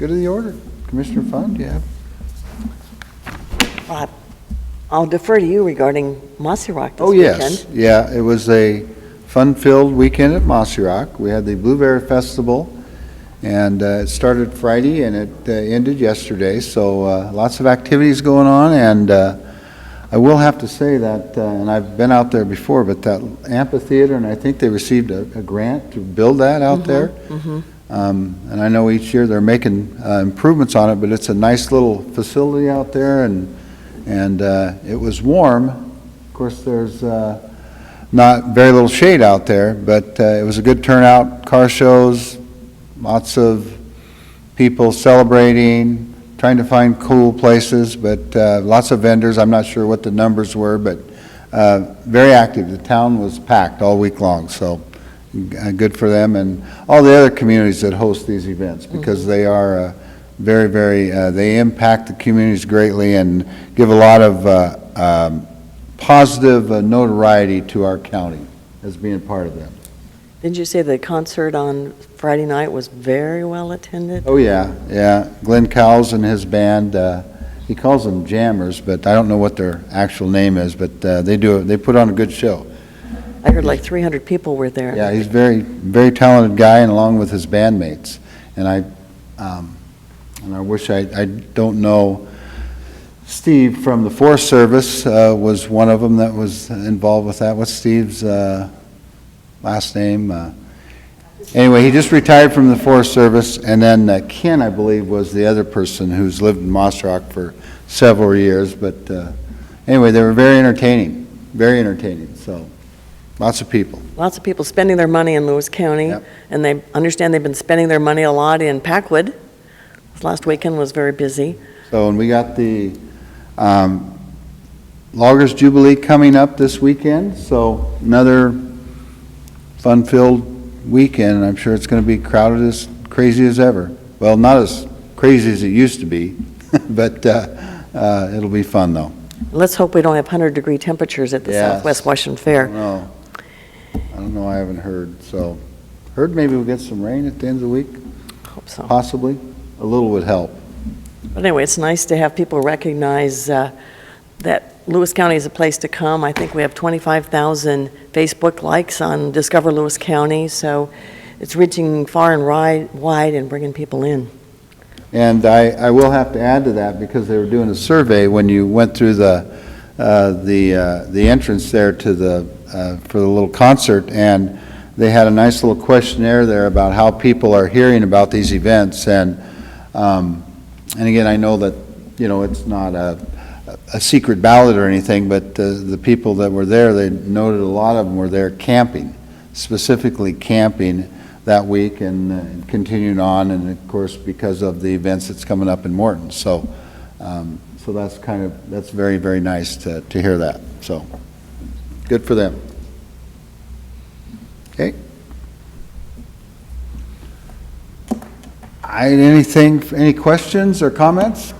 good of the order. Commissioner Fund, you have? I'll defer to you regarding Mossy Rock this Oh, weekend. yes. Yeah, it was a fun-filled weekend at Mossy Rock. We had the Blueberry Festival, and it started Friday and it ended yesterday, so lots of activities going on, and I will have to say that, and I've been out there before, but that amphitheater, and I think they received a grant to build that out there. And I know each year they're making improvements on it, but it's a nice little facility out there, and it was warm. Of course, there's not very little shade out there, but it was a good turnout. Car shows, lots of people celebrating, trying to find cool places, but lots of vendors. I'm not sure what the numbers were, but very active. The town was packed all week long, so good for them and all the other communities that host these events, because they are very, very, they impact the communities greatly and give a lot of positive notoriety to our county as being part of them. Didn't you say the concert on Friday night was very well attended? Oh, yeah, yeah. Glenn Cowles and his band, he calls them jammers, but I don't know what their actual name is, but they put on a good show. I heard like 300 people were there. Yeah, he's very, very talented guy, and along with his bandmates. And I wish I don't know. Steve from the Forest Service was one of them that was involved with that. What's Steve's last name? Anyway, he just retired from the Forest Service, and then Ken, I believe, was the other person who's lived in Mossy Rock for several years. But anyway, they were very entertaining, so lots of people. Lots of people spending their money in Lewis County, Yep. and they understand they've been spending their money a lot in Packwood. This last weekend was very busy. So, and we got the Loggers Jubilee coming up this weekend, so another fun-filled weekend, and I'm sure it's going to be crowded as crazy as ever. Well, not as crazy as it used to be, but it'll be fun, though. Let's hope we don't have 100-degree temperatures at the Yes. Southwest Washington Fair. I don't know, I haven't heard. So, heard maybe we'll get some rain at the end of the week, Hope so. possibly. A little would help. But anyway, it's nice to have people recognize that Lewis County is a place to come. I think we have 25,000 Facebook likes on Discover Lewis County, so it's reaching far and wide and bringing people in. And I will have to add to that, because they were doing a survey when you went through the entrance there to for the little concert, and they had a nice little questionnaire there about how people are hearing about these events. And again, I know that, you know, it's not a secret ballot or anything, but the people that were there, they noted a lot of them were there camping, specifically camping that week, and continuing on, and of course because of the events that's coming up in Morton. So so that's very, very nice to hear that. So good for them. Okay. Any questions or comments?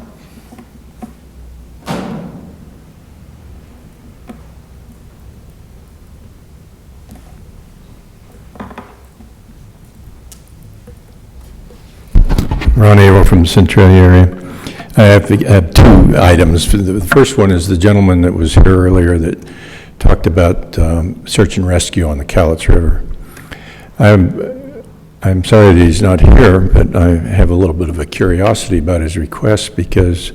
Ron Averill from the Centralia area. I have two items. The first one is the gentleman that was here earlier that talked about search and rescue on the Cowlitz River. I'm sorry that he's not here, but I have a little bit of a curiosity about his request, because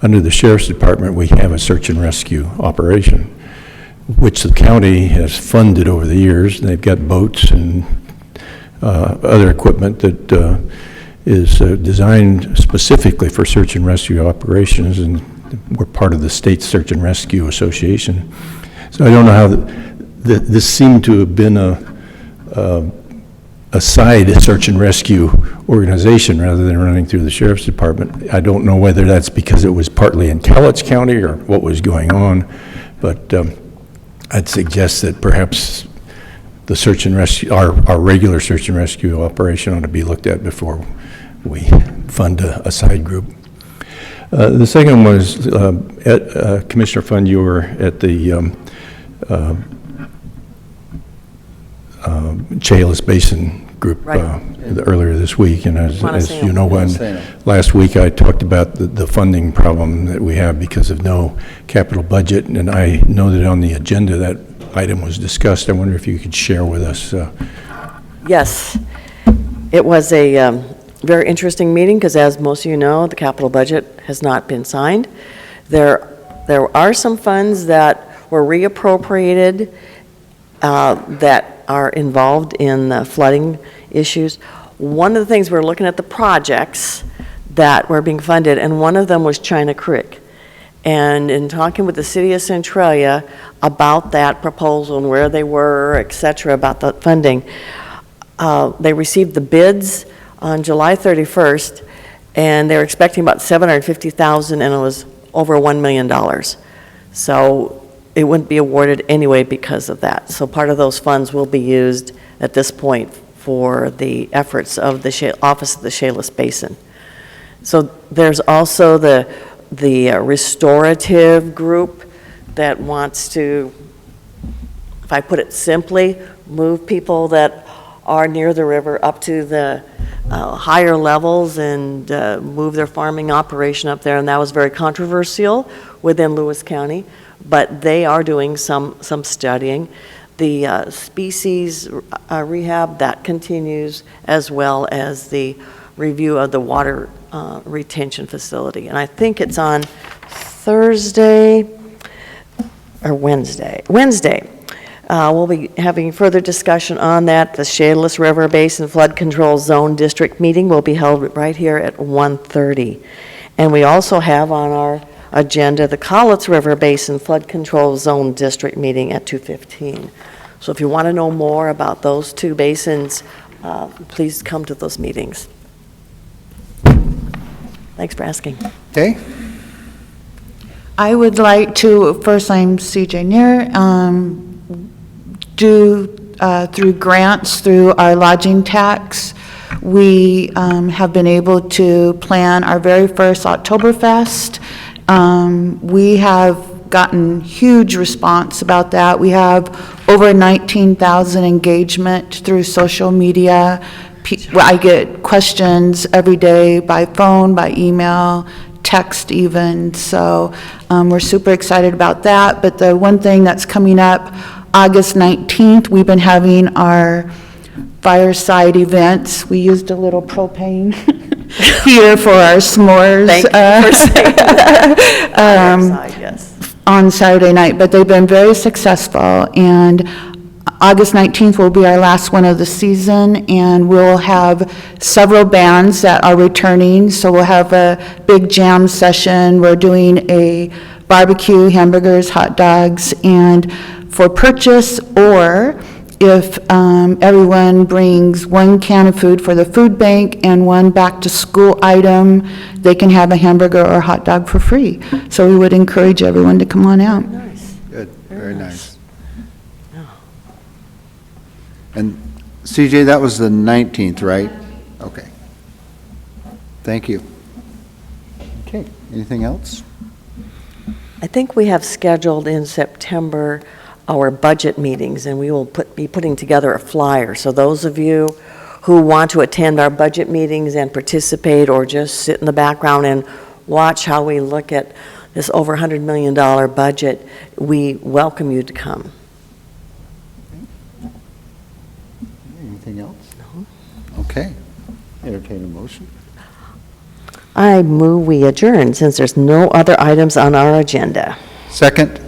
under the Sheriff's Department, we have a search and rescue operation, which the county has funded over the years. They've got boats and other equipment that is designed specifically for search and rescue operations, and we're part of the State Search and Rescue Association. So I don't know how this seemed to have been a side search and rescue organization rather than running through the Sheriff's Department. I don't know whether that's because it was partly in Cowlitz County or what was going on, but I'd suggest that perhaps the search and rescue, our regular search and rescue operation, ought to be looked at before we fund a side group. The second was, at Commissioner Fund, you were at the Chehalis Basin group Right. earlier this week, and as Montesano. you know, Montesano. last week I talked about the funding problem that we have because of no capital budget, and I know that on the agenda that item was discussed. I wonder if you could share with us. Yes, it was a very interesting meeting because, as most of you know, the capital budget has not been signed. There are some funds that were reappropriated that are involved in the flooding issues. One of the things, we're looking at the projects that were being funded, and one of them was China Creek. And in talking with the city of Centralia about that proposal and where they were, et cetera, about the funding, they received the bids on July 31st, and they were expecting about $750,000, and it was over $1 million. So it wouldn't be awarded anyway because of that. So part of those funds will be used at this point for the efforts of the Office of the Chehalis Basin. So there's also the restorative group that wants to, if I put it simply, move people that are near the river up to the higher levels and move their farming operation up there. And that was very controversial within Lewis County, but they are doing some studying. The species rehab, that continues, as well as the review of the water retention facility. And I think it's on Thursday or Wednesday. We'll be having further discussion on that. The Chehalis River Basin Flood Control Zone District meeting will be held right here at 1:30. And we also have on our agenda the Cowlitz River Basin Flood Control Zone District meeting at 2:15. So if you want to know more about those two basins, please come to those meetings. Thanks for asking. Okay, I would like to, first, I'm CJ Neer, do through grants, through our lodging tax, we have been able to plan our very first Oktoberfest. We have gotten huge response about that. We have over 19,000 engagement through social media. I get questions every day by phone, by email, text even, so we're super excited about that. But the one thing that's coming up, August 19th, we've been having our fireside events. We used a little propane here for our s'mores. Thank you for saying that. Fireside, yes. On Saturday night, but they've been very successful, and August 19th will be our last one of the season, and we'll have several bands that are returning, so we'll have a big jam session. We're doing a barbecue, hamburgers, hot dogs, and for purchase, or if everyone brings one can of food for the food bank and one back-to-school item, they can have a hamburger or a hot dog for free. So we would encourage everyone to come on out. Nice. good, very nice. And CJ, that was the 19th, right? Okay. Thank you. Okay, anything else? I think we have scheduled in September our budget meetings, and we will be putting together a flyer. So those of you who want to attend our budget meetings and participate, or just sit in the background and watch how we look at this over $100 million budget, we welcome you to come. Anything else? No. Okay. Entertain a motion. I move we adjourn, since there's no other items on our agenda. Second,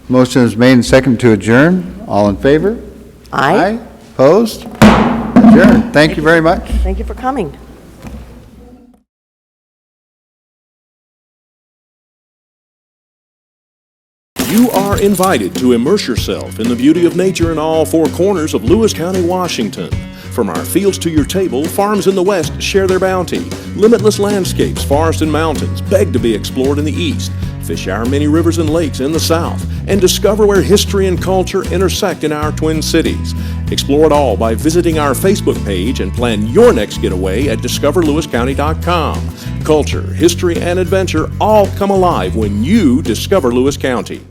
motion is made and second to adjourn. All in favor? Aye. Opposed? Adjourn. Thank you very much. Thank you for coming. You are invited to immerse yourself in the beauty of nature in all four corners of Lewis County, Washington. From our fields to your table, farms in the west share their bounty. Limitless landscapes, forests and mountains beg to be explored in the east. Fish our many rivers and lakes in the south, and discover where history and culture intersect in our twin cities. Explore it all by visiting our Facebook page and plan your next getaway at discoverlewiscounty.com. Culture, history, and adventure all come alive when you discover Lewis County.